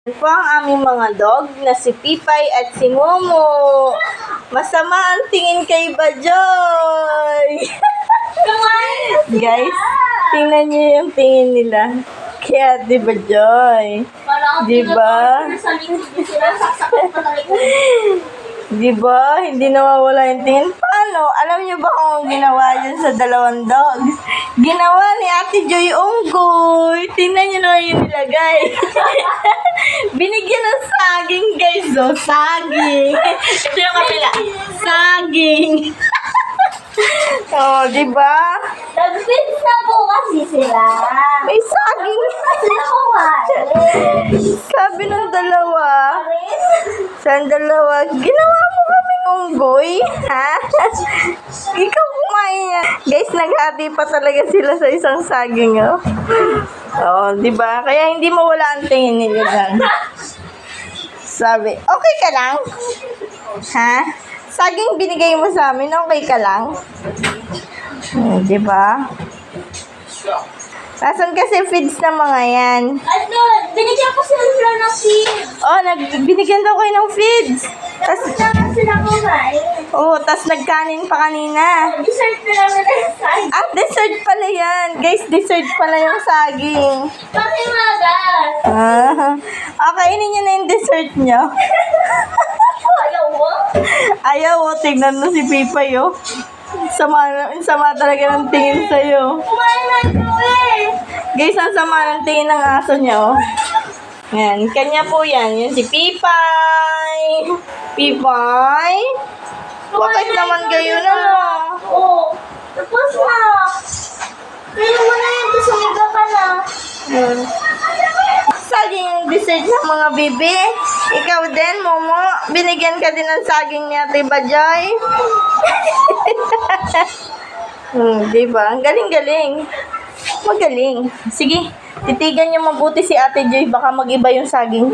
Ito po ang aming mga dog na si Pipay at si Momo. Masama ang tingin kay Bajoy. Guys, tingnan niyo yung tingin nila. Kaya di Bajoy. Diba? Diba? Hindi nawawala yung tingin. Paano? Alam niyo ba kung ang ginawa yun sa dalawang dogs? Ginawa ni Ate Joy unggoy. Tingnan niyo naman yung nilagay. Binigyan ng saging, guys. So, saging. Ito yung kapila. Saging. Oh, diba? Nag-feeds na po kasi sila. May saging. Sabi ng dalawa. Sa dalawa, ginawa mo kaming unggoy? Ha? Ikaw kumain yan. Guys, naghati pa talaga sila sa isang saging, oh. Oh, diba? Kaya hindi mawala ang tingin nila dyan. Sabi, okay ka lang? Ha? Saging binigay mo sa amin, okay ka lang? Diba? Nasaan kasi feeds ng mga yan? Ano, binigyan ko sila ng feeds. Oh, binigyan daw kayo ng feeds. Tapos naman sila kumain. Oh, tas nagkanin pa kanina. Dessert na naman ang saging. Ah, dessert pala yan. Guys, dessert pala yung saging. Pakimagas. Kainin nyo na yung dessert nyo. Ayaw mo? Ayaw, tignan mo si Pipay, oh. Sama talaga ng tingin sa'yo. Kumain na ito eh. Guys, ang sama ng tingin ng aso niya, oh. Yan, kanya po yan. Yan si Pipay. Pipay? Bakit naman kayo na, no? Oo. Tapos na. Kaya mo na yun, sumiga ka na. Saging yung dessert ng mga bibi. Ikaw din, Momo. Binigyan ka din ng saging ni Ate Bajoy. Diba? Ang galing-galing. Magaling. Sige, titigan niyo mabuti si Ate Joy. Baka mag-iba yung saging.